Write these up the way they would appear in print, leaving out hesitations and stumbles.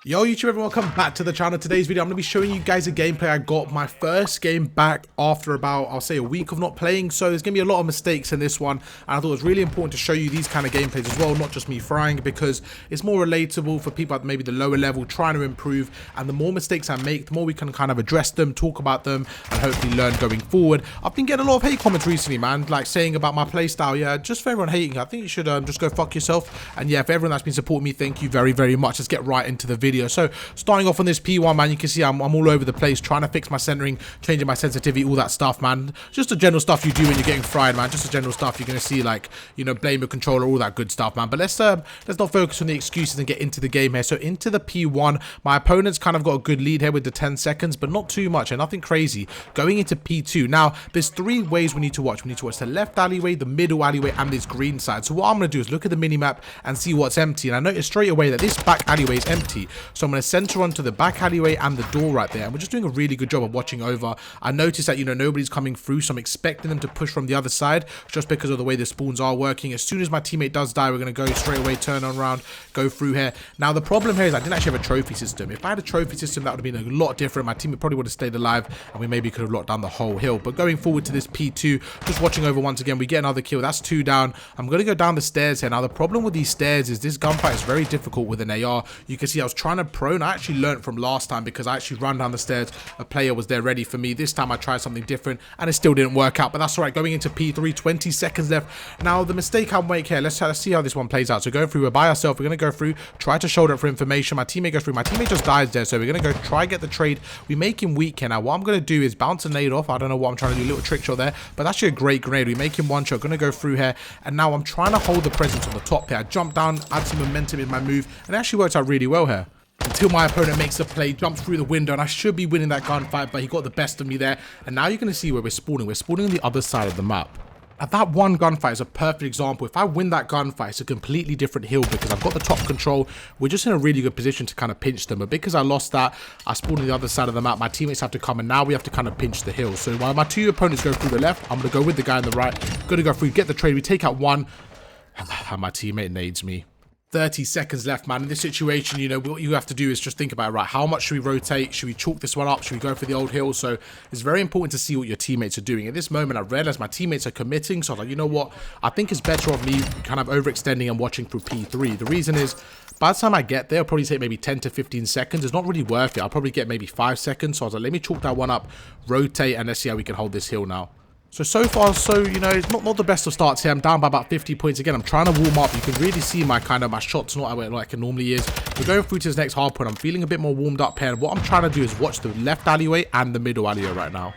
Yo YouTube everyone, welcome back to the channel. Today's video I'm going to be showing you guys a gameplay. I got my first game back after about, I'll say, a week of not playing, so there's going to be a lot of mistakes in this one, and I thought it was really important to show you these kind of gameplays as well, not just me frying, because it's more relatable for people at maybe the lower level trying to improve, and the more mistakes I make, the more we can kind of address them, talk about them, and hopefully learn going forward. I've been getting a lot of hate comments recently, man, like saying about my playstyle. Yeah, just for everyone hating, I think you should just go fuck yourself. And yeah, for everyone that's been supporting me, thank you very, very much. Let's get right into the video. So starting off on this P1, man, you can see I'm all over the place, trying to fix my centering, changing my sensitivity, all that stuff, man. Just the general stuff you do when you're getting fried, man. Just the general stuff you're gonna see, like, you know, blame your controller, all that good stuff, man. But let's not focus on the excuses and get into the game here. So into the P1, my opponent's kind of got a good lead here with the 10 seconds, but not too much and nothing crazy. Going into P2, now there's three ways we need to watch. We need to watch the left alleyway, the middle alleyway, and this green side. So what I'm gonna do is look at the mini map and see what's empty. And I noticed straight away that this back alleyway is empty. So I'm gonna center onto the back alleyway and the door right there, and we're just doing a really good job of watching over. I noticed that, you know, nobody's coming through, so I'm expecting them to push from the other side just because of the way the spawns are working. As soon as my teammate does die, we're going to go straight away, turn on around, go through here. Now the problem here is I didn't actually have a trophy system. If I had a trophy system, that would have been a lot different. My teammate probably would have stayed alive and we maybe could have locked down the whole hill. But going forward to this P2, just watching over once again, we get another kill. That's 2 down. I'm going to go down the stairs here. Now the problem with these stairs is this gunfight is very difficult with an AR. You can see I was trying to prone. I actually learned from last time because I actually ran down the stairs. A player was there ready for me. This time I tried something different and it still didn't work out, but that's all right. Going into P3, 20 seconds left. Now the mistake I'll make here, let's see how this one plays out. So going through, we're by ourselves, we're going to go through, try to shoulder up for information. My teammate goes through, my teammate just dies there, so we're going to go try get the trade. We make him weak here. Now what I'm going to do is bounce a nade off. I don't know what I'm trying to do, a little trick shot there, but that's actually a great grenade. We make him one shot, going to go through here, and now I'm trying to hold the presence on the top here. I jump down, add some momentum in my move, and it actually works out really well here. Until my opponent makes a play, jumps through the window, and I should be winning that gunfight, but he got the best of me there. And now you're going to see where we're spawning. We're spawning on the other side of the map. Now that one gunfight is a perfect example. If I win that gunfight, it's a completely different hill because I've got the top control. We're just in a really good position to kind of pinch them. But because I lost that, I spawned on the other side of the map. My teammates have to come, and now we have to kind of pinch the hill. So while my two opponents go through the left, I'm going to go with the guy on the right. Going to go through, get the trade. We take out one, and my teammate nades me. 30 seconds left, man. In this situation, you know, what you have to do is just think about, right, how much should we rotate? Should we chalk this one up? Should we go for the old hill? So it's very important to see what your teammates are doing. At this moment, I realized my teammates are committing. So I was like, you know what? I think it's better of me kind of overextending and watching through P3. The reason is, by the time I get there, it'll probably take maybe 10 to 15 seconds. It's not really worth it. I'll probably get maybe 5 seconds. So I was like, let me chalk that one up, rotate, and let's see how we can hold this hill now. So far, you know, it's not the best of starts here. I'm down by about 50 points again. I'm trying to warm up. You can really see my shots not like it normally is. We're going through to this next hard point. I'm feeling a bit more warmed up here. And what I'm trying to do is watch the left alleyway and the middle alleyway right now.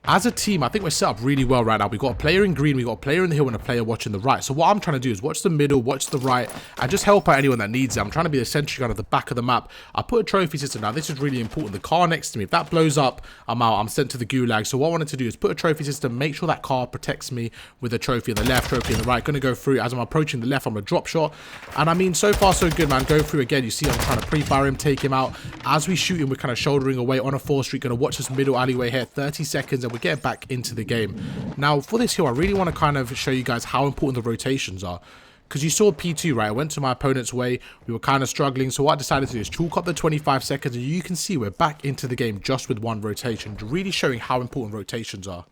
As a team, I think we're set up really well right now. We've got a player in green, we've got a player in the hill, and a player watching the right. So what I'm trying to do is watch the middle, watch the right, and just help out anyone that needs it. I'm trying to be the sentry gun at the back of the map. I put a trophy system. Now, this is really important. The car next to me, if that blows up, I'm out. I'm sent to the gulag. So what I wanted to do is put a trophy system, make sure that car protects me with a trophy on the left, trophy on the right. Going to go through. As I'm approaching the left, I'm a drop shot. And I mean, so far, so good, man. Go through again. You see I'm trying to pre-fire him, take him out. As we shoot him, we're kind of shouldering away on a 4th street. Going to watch this middle alleyway here. 30 seconds, and we're getting back into the game. Now for this hill, I really want to kind of show you guys how important the rotations are, because you saw P2, right? I went to my opponent's way, we were kind of struggling, so what I decided to do is chalk up the 25 seconds, and you can see we're back into the game just with one rotation, really showing how important rotations are.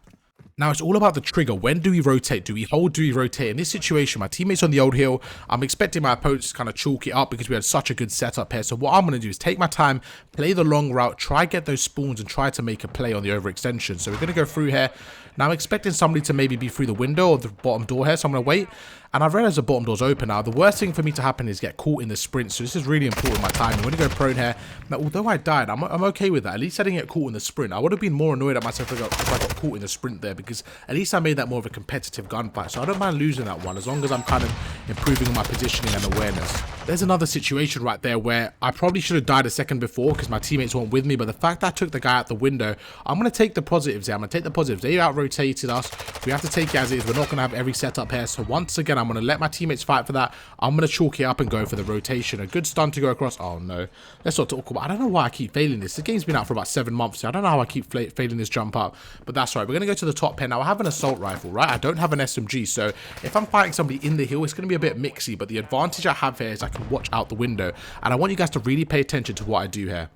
Now, it's all about the trigger. When do we rotate? Do we hold? Do we rotate? In this situation, my teammates on the old hill, I'm expecting my opponents to kind of chalk it up because we had such a good setup here. So what I'm going to do is take my time, play the long route, try get those spawns, and try to make a play on the overextension. So we're going to go through here. Now, I'm expecting somebody to maybe be through the window or the bottom door here, so I'm going to wait. And I've realized the bottom door's open now. The worst thing for me to happen is get caught in the sprint, so this is really important, my timing. I'm going to go prone here. Now, although I died, I'm okay with that. At least I didn't get caught in the sprint. I would have been more annoyed at myself if I got caught in the sprint there, because at least I made that more of a competitive gunfight. So I don't mind losing that one, as long as I'm kind of improving my positioning and awareness. There's another situation right there where I probably should have died a second before because my teammates weren't with me, but the fact that I took the guy out the window, I'm going to take the positives here. I'm going to take the positives. They out-rotated us. We have to take it as it is. We're not going to have every setup here. So once again, I'm going to let my teammates fight for that. I'm going to chalk it up and go for the rotation. A good stun to go across. Oh, no. Let's not talk about... I don't know why I keep failing this. The game's been out for about 7 months. So I don't know how I keep failing this jump up. But that's right. We're going to go to the top pen. Now, I have an assault rifle, right? I don't have an SMG. So if I'm fighting somebody in the hill, it's going to be a bit mixy. But the advantage I have here is I can watch out the window. And I want you guys to really pay attention to what I do here.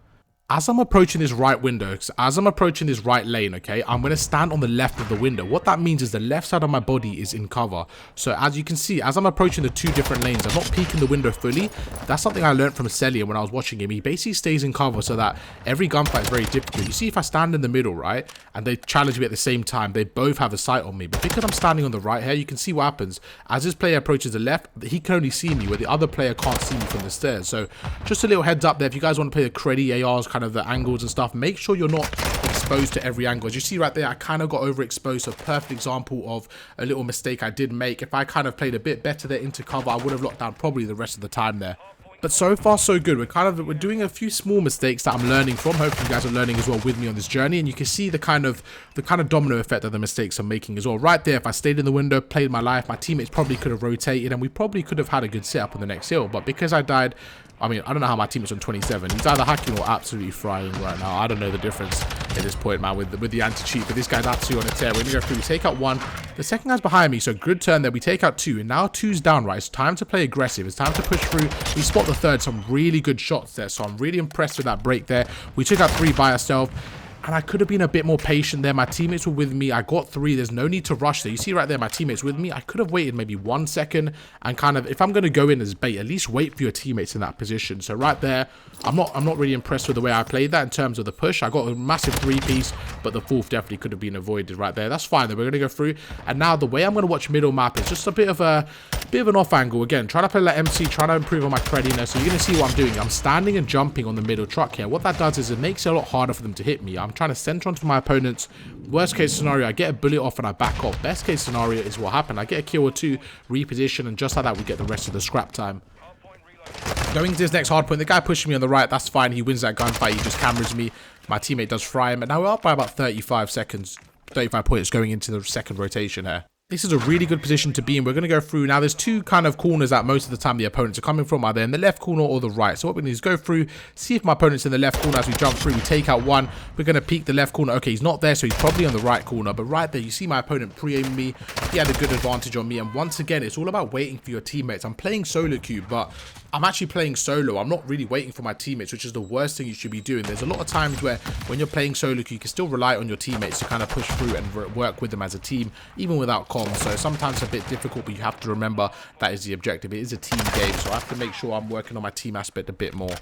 As I'm approaching this right window, as I'm approaching this right lane, okay, I'm going to stand on the left of the window. What that means is the left side of my body is in cover. So as you can see, as I'm approaching the 2 different lanes, I'm not peeking the window fully. That's something I learned from Celia when I was watching him. He basically stays in cover so that every gunfight is very difficult. You see, if I stand in the middle, right, and they challenge me at the same time, they both have a sight on me. But because I'm standing on the right here, you can see what happens. As this player approaches the left, he can only see me, where the other player can't see me from the stairs. So just a little heads up there. If you guys want to play the creddy ARs, kind of the angles and stuff, make sure you're not exposed to every angle. As you see right there, I kind of got overexposed. So a perfect example of a little mistake I did make. If I kind of played a bit better there into cover, I would have locked down probably the rest of the time there. But so far so good. We're doing a few small mistakes that I'm learning from. Hopefully you guys are learning as well with me on this journey, and you can see the kind of domino effect that the mistakes I'm making as well. Right there, if I stayed in the window, played my life, my teammates probably could have rotated and we probably could have had a good setup on the next hill. But because I died, I mean, I don't know how my teammate's on 27. He's either hacking or absolutely frying right now. I don't know the difference at this point, man, with the anti-cheat. But this guy's absolutely on a tear. We're going to go through. We take out 1. The second guy's behind me, so good turn there. We take out 2. And now 2's down, right? It's time to play aggressive. It's time to push through. We spot the 3rd. Some really good shots there. So I'm really impressed with that break there. We took out 3 by ourselves. And I could have been a bit more patient there. My teammates were with me. I got 3. There's no need to rush there. You see right there, my teammates with me. I could have waited maybe 1 second and kind of, if I'm going to go in as bait, at least wait for your teammates in that position. So right there, I'm not really impressed with the way I played that in terms of the push. I got a massive 3-piece, but the 4th definitely could have been avoided right there. That's fine though. We're going to go through. And now the way I'm going to watch middle map is just a bit of an off angle. Again, trying to play like MC, trying to improve on my crediness. So you're going to see what I'm doing. I'm standing and jumping on the middle truck here. What that does is it makes it a lot harder for them to hit me. I'm trying to center onto my opponents. Worst case scenario, I get a bullet off and I back off. Best case scenario is what happened. I get a kill or 2, reposition, and just like that, we get the rest of the scrap time. Going into this next hard point, the guy pushing me on the right, that's fine. He wins that gunfight. He just cameras me. My teammate does fry him. And now we're up by about 35 seconds, 35 points going into the second rotation here. This is a really good position to be in. We're going to go through. Now, there's 2 kind of corners that most of the time the opponents are coming from, either in the left corner or the right. So what we need is go through, see if my opponent's in the left corner. As we jump through, we take out 1. We're going to peek the left corner. Okay, he's not there, so he's probably on the right corner. But right there, you see my opponent pre-aiming me. He had a good advantage on me. And once again, it's all about waiting for your teammates. I'm playing solo queue, but I'm actually playing solo. I'm not really waiting for my teammates, which is the worst thing you should be doing. There's a lot of times where when you're playing solo queue, you can still rely on your teammates to kind of push through and work with them as a team, even without comms. So sometimes it's a bit difficult, but you have to remember that is the objective. It is a team game, so I have to make sure I'm working on my team aspect a bit more.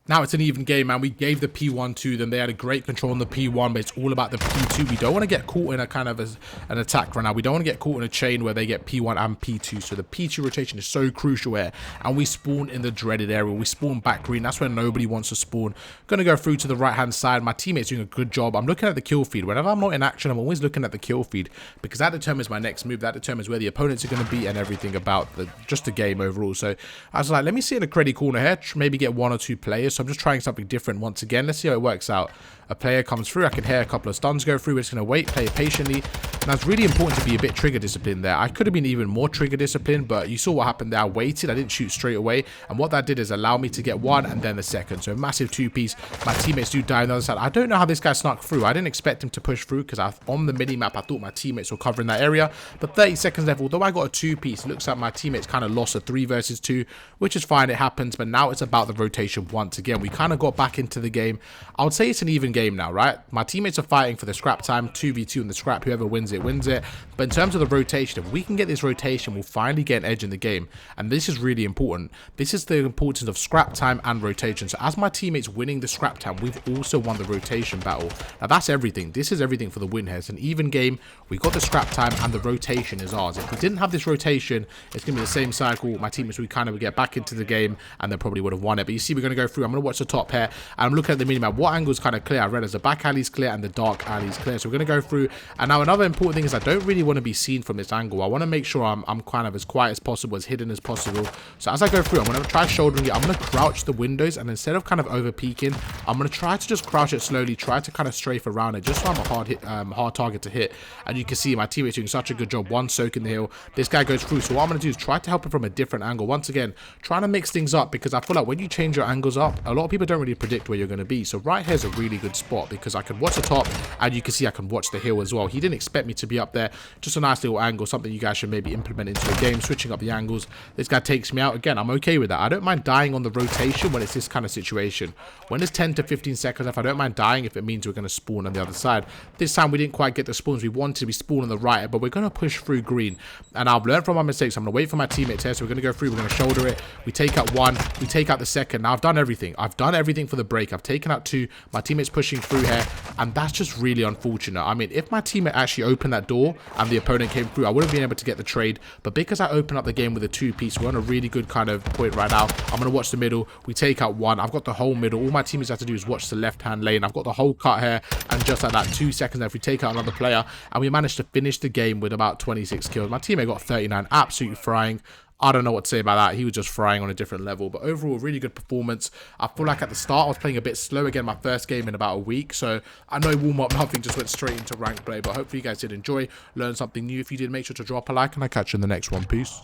Now it's an even game, man. We gave the P1 to them. They had a great control on the P1, but it's all about the P2. We don't want to get caught in a kind of an attack right now. We don't want to get caught in a chain where they get P1 and P2. So the P2 rotation is so crucial here. And we spawn in the dreaded area. We spawn back green. That's where nobody wants to spawn. Going to go through to the right-hand side. My teammate's doing a good job. I'm looking at the kill feed. Whenever I'm not in action, I'm always looking at the kill feed because that determines my next move. That determines where the opponents are going to be and everything about just the game overall. So I was like, let me see in the credit corner here. Maybe get 1 or 2 players. So I'm just trying something different once again. Let's see how it works out. A player comes through. I can hear a couple of stuns go through. We're just going to wait, play it patiently. And that's really important to be a bit trigger disciplined there. I could have been even more trigger disciplined, but you saw what happened there. I waited. I didn't shoot straight away. And what that did is allow me to get 1 and then the second. So a massive 2-piece. My teammates do die on the other side. I don't know how this guy snuck through. I didn't expect him to push through because on the mini-map, I thought my teammates were covering that area. But 30 seconds left. Although I got a 2-piece, it looks like my teammates kind of lost a 3 versus 2, which is fine. It happens. But now it's about the rotation once again. We kind of got back into the game. I would say it's an even game now, right? My teammates are fighting for the scrap time, 2v2 in the scrap. Whoever wins it, wins it. But in terms of the rotation, if we can get this rotation, we'll finally get an edge in the game. And this is really important. This is the importance of scrap time and rotation. So as my teammates winning the scrap time, we've also won the rotation battle. Now that's everything. This is everything for the win here. It's an even game. We got the scrap time and the rotation is ours. If we didn't have this rotation, it's going to be the same cycle. My teammates would kind of get back into the game and they probably would have won it. But you see, we're going to go through. I'm going to watch the top here. And I'm looking at the minimap. What angle is kind of clear? I read as the back alley is clear and the dark alley is clear. So we're going to go through. And now another important thing is I don't really want to be seen from this angle. I want to make sure I'm kind of as quiet as possible, as hidden as possible. So as I go through, I'm going to try shouldering it. I'm going to crouch the windows, and instead of kind of over peeking, I'm going to try to just crouch it slowly, try to kind of strafe around it, just so I'm a hard target to hit. And you can see my teammates doing such a good job. One soaking the hill. This guy goes through. So what I'm going to do is try to help him from a different angle. Once again, trying to mix things up, because I feel like when you change your angles up, a lot of people don't really predict where you're going to be. So right here is a really good spot, because I can watch the top, and you can see I can watch the hill as well. He didn't expect me to be up there. Just a nice little angle, something you guys should maybe implement into a game, switching up the angles. This guy takes me out. Again, I'm okay with that. I don't mind dying on the rotation when it's this kind of situation. When it's 10 to 15 seconds left, I don't mind dying if it means we're going to spawn on the other side. This time we didn't quite get the spawns we wanted. We spawned on the right, but we're going to push through green. And I've learned from my mistakes. I'm going to wait for my teammates here. So we're going to go through. We're going to shoulder it. We take out one. We take out the second. Now I've done everything. I've done everything for the break. I've taken out two. My teammate's pushing through here. And that's just really unfortunate. I mean, if my teammate actually opened that door and the opponent came through, I would have been able to get the trade. But because I opened up the game with a two-piece, we're on a really good kind of point right now. I'm going to watch the middle. We take out one. I've got the whole middle. All my teammates have to do is watch the left-hand lane. I've got the whole cut here. And just like that, 2 seconds left, we take out another player. And we managed to finish the game with about 26 kills. My teammate got 39. Absolutely frying. I don't know what to say about that. He was just frying on a different level. But overall, really good performance. I feel like at the start, I was playing a bit slow. Again, my first game in about a week. So I know warm-up, nothing, just went straight into ranked play. But hopefully you guys did enjoy, learn something new. If you did, make sure to drop a like. And I'll catch you in the next one. Peace.